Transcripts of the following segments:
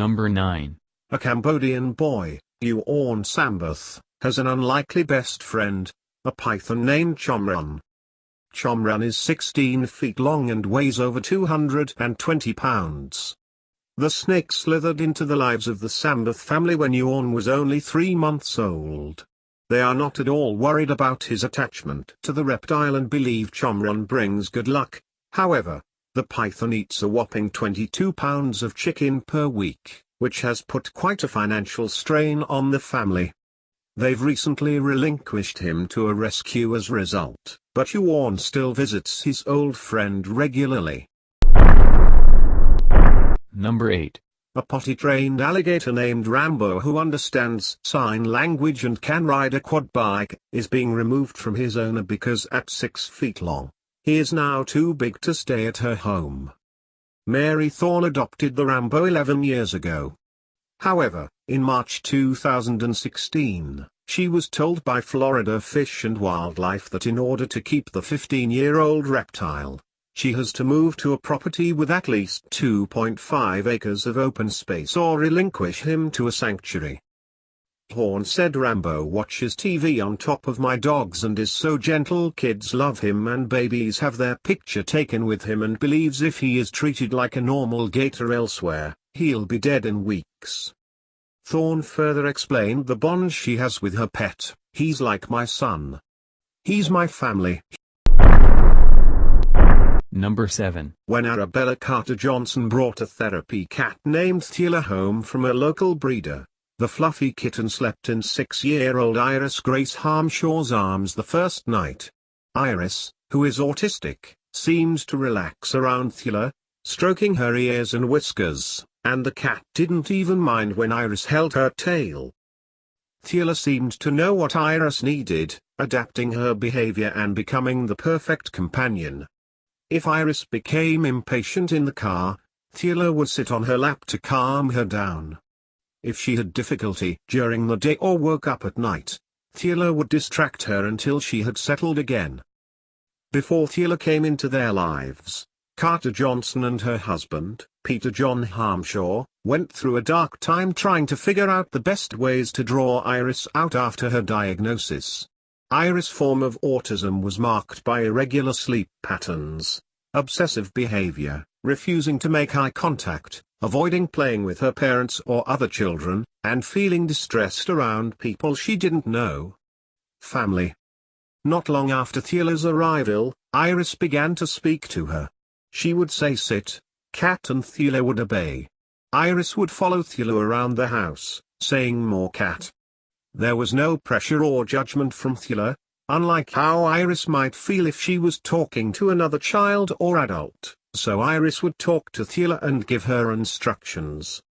Number 9. A Cambodian boy, Yuorn Sambath, has an unlikely best friend, a python named Chomran. Chomran is 16 feet long and weighs over 220 pounds. The snake slithered into the lives of the Sambath family when Yuorn was only 3 months old. They are not at all worried about his attachment to the reptile and believe Chomran brings good luck. However, the python eats a whopping 22 pounds of chicken per week, which has put quite a financial strain on the family. They've recently relinquished him to a rescue as a result, but Yuorn still visits his old friend regularly. Number 8. A potty-trained alligator named Rambo, who understands sign language and can ride a quad bike, is being removed from his owner because at 6 feet long, he is now too big to stay at her home. Mary Thorne adopted the Rambo 11 years ago. However, in March 2016, she was told by Florida Fish and Wildlife that in order to keep the 15-year-old reptile, she has to move to a property with at least 2.5 acres of open space or relinquish him to a sanctuary. Horn said, Rambo watches TV on top of my dogs and is so gentle, kids love him and babies have their picture taken with him, and believes if he is treated like a normal gator elsewhere, he'll be dead in weeks. Thorne further explained the bond she has with her pet. He's like my son. He's my family. Number 7. When Arabella Carter Johnson brought a therapy cat named Thila home from a local breeder, the fluffy kitten slept in 6-year-old Iris Grace Harmshaw's arms the first night. Iris, who is autistic, seemed to relax around Thila, stroking her ears and whiskers, and the cat didn't even mind when Iris held her tail. Thila seemed to know what Iris needed, adapting her behavior and becoming the perfect companion. If Iris became impatient in the car, Thila would sit on her lap to calm her down. If she had difficulty during the day or woke up at night, Thila would distract her until she had settled again. Before Thila came into their lives, Carter Johnson and her husband, Peter John Harmshaw, went through a dark time trying to figure out the best ways to draw Iris out after her diagnosis. Iris' form of autism was marked by irregular sleep patterns, obsessive behavior, refusing to make eye contact, avoiding playing with her parents or other children, and feeling distressed around people she didn't know. Family. Not long after Thila's arrival, Iris began to speak to her. She would say sit, cat, and Thila would obey. Iris would follow Thila around the house, saying more cat. There was no pressure or judgment from Thila, unlike how Iris might feel if she was talking to another child or adult, so Iris would talk to Thila and give her instructions.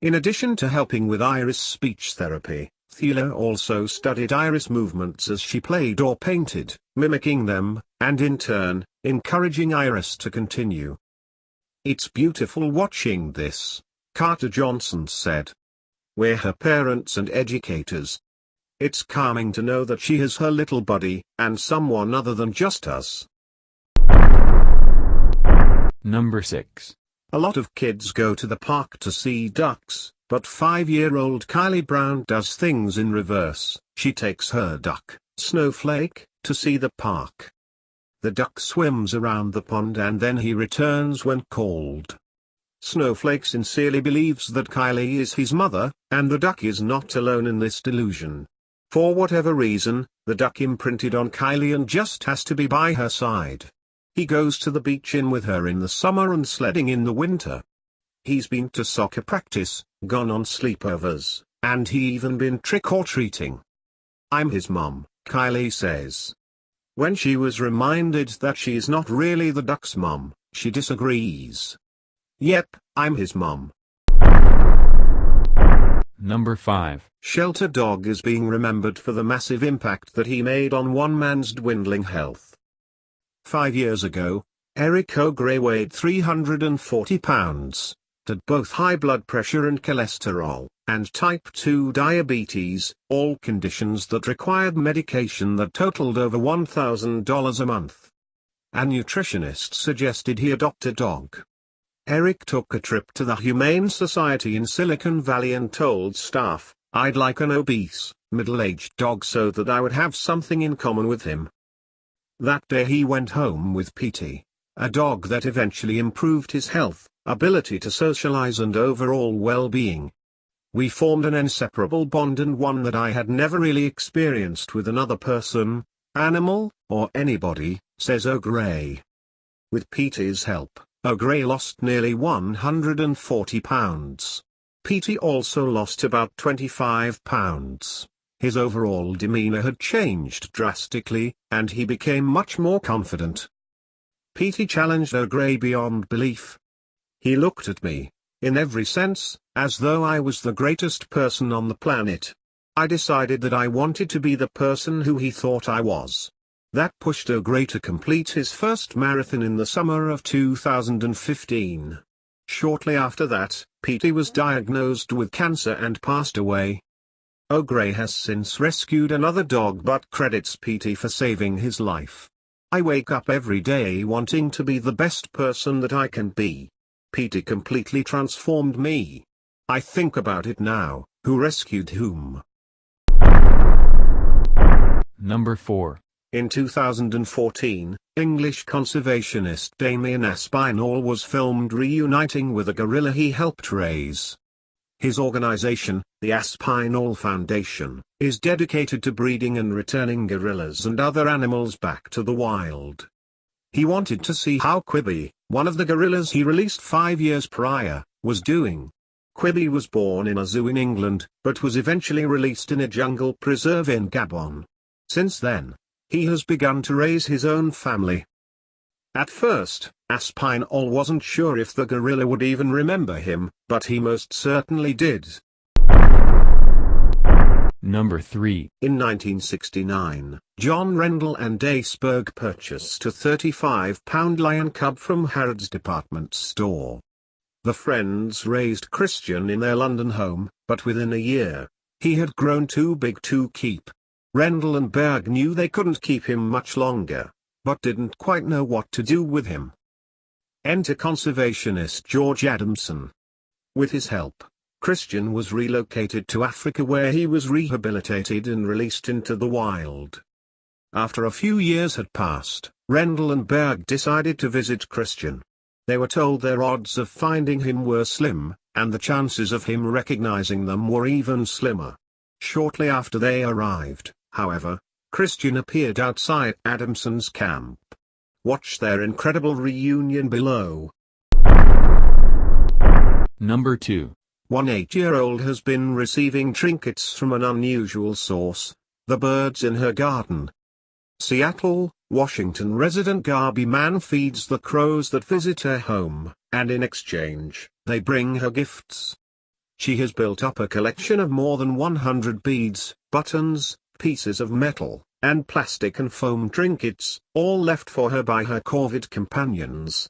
In addition to helping with Iris' speech therapy, Thila also studied Iris' movements as she played or painted, mimicking them, and in turn, encouraging Iris to continue. It's beautiful watching this, Carter Johnson said. We're her parents and educators. It's calming to know that she has her little buddy, and someone other than just us. Number 6. A lot of kids go to the park to see ducks, but 5-year-old Kylie Brown does things in reverse. She takes her duck, Snowflake, to see the park. The duck swims around the pond and then he returns when called. Snowflake sincerely believes that Kylie is his mother, and the duck is not alone in this delusion. For whatever reason, the duck imprinted on Kylie and just has to be by her side. He goes to the beach with her in the summer and sledding in the winter. He's been to soccer practice, gone on sleepovers, and he even been trick-or-treating. I'm his mom, Kylie says. When she was reminded that she's not really the duck's mom, she disagrees. Yep, I'm his mom. Number 5. Shelter Dog is being remembered for the massive impact that he made on one man's dwindling health. 5 years ago, Eric O'Grey weighed 340 pounds, had both high blood pressure and cholesterol, and type 2 diabetes, all conditions that required medication that totaled over $1,000 a month. A nutritionist suggested he adopt a dog. Eric took a trip to the Humane Society in Silicon Valley and told staff, "I'd like an obese, middle-aged dog so that I would have something in common with him." That day he went home with Petey, a dog that eventually improved his health, ability to socialize and overall well-being. We formed an inseparable bond, and one that I had never really experienced with another person, animal, or anybody, says O'Gray. With Petey's help, O'Gray lost nearly 140 pounds. Petey also lost about 25 pounds. His overall demeanor had changed drastically, and he became much more confident. Petey challenged O'Gray beyond belief. He looked at me, in every sense, as though I was the greatest person on the planet. I decided that I wanted to be the person who he thought I was. That pushed O'Gray to complete his first marathon in the summer of 2015. Shortly after that, Petey was diagnosed with cancer and passed away. O'Gray has since rescued another dog but credits Petey for saving his life. I wake up every day wanting to be the best person that I can be. Petey completely transformed me. I think about it now, who rescued whom? Number 4. In 2014, English conservationist Damien Aspinall was filmed reuniting with a gorilla he helped raise. His organization, the Aspinall Foundation, is dedicated to breeding and returning gorillas and other animals back to the wild. He wanted to see how Quibi, one of the gorillas he released 5 years prior, was doing. Quibi was born in a zoo in England, but was eventually released in a jungle preserve in Gabon. Since then, he has begun to raise his own family. At first, Aspinall wasn't sure if the gorilla would even remember him, but he most certainly did. Number 3. In 1969, John Rendell and Aceberg purchased a £35 lion cub from Harrods department store. The friends raised Christian in their London home, but within a year, he had grown too big to keep. Rendell and Berg knew they couldn't keep him much longer, but didn't quite know what to do with him. Enter conservationist George Adamson. With his help, Christian was relocated to Africa where he was rehabilitated and released into the wild. After a few years had passed, Rendell and Berg decided to visit Christian. They were told their odds of finding him were slim, and the chances of him recognizing them were even slimmer. Shortly after they arrived, however, Christian appeared outside Adamson's camp. Watch their incredible reunion below. Number 2. One 8-year-old has been receiving trinkets from an unusual source, the birds in her garden. Seattle, Washington resident Gabi Mann feeds the crows that visit her home, and in exchange, they bring her gifts. She has built up a collection of more than 100 beads, buttons, pieces of metal, and plastic and foam trinkets, all left for her by her corvid companions.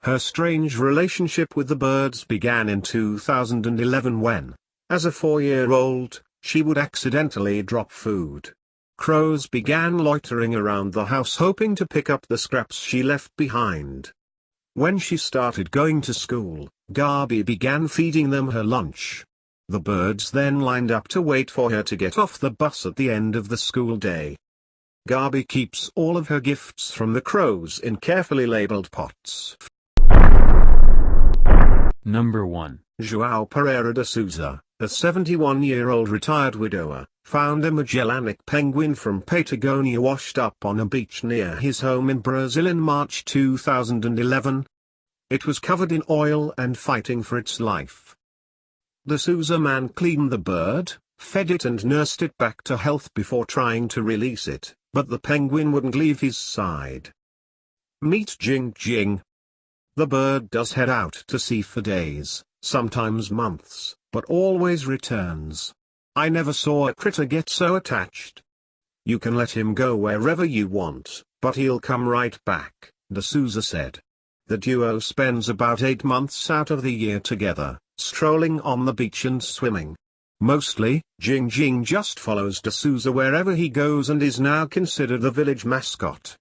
Her strange relationship with the birds began in 2011 when, as a 4-year-old, she would accidentally drop food. Crows began loitering around the house hoping to pick up the scraps she left behind. When she started going to school, Gabi began feeding them her lunch. The birds then lined up to wait for her to get off the bus at the end of the school day. Gabi keeps all of her gifts from the crows in carefully labeled pots. Number 1. João Pereira de Souza, a 71-year-old retired widower, found a Magellanic penguin from Patagonia washed up on a beach near his home in Brazil in March 2011. It was covered in oil and fighting for its life. The Souza man cleaned the bird, fed it and nursed it back to health before trying to release it, but the penguin wouldn't leave his side. Meet Jing Jing. The bird does head out to sea for days, sometimes months, but always returns. I never saw a critter get so attached. You can let him go wherever you want, but he'll come right back, de Souza said. The duo spends about 8 months out of the year together, strolling on the beach and swimming. Mostly, Jing Jing just follows de Souza wherever he goes and is now considered the village mascot.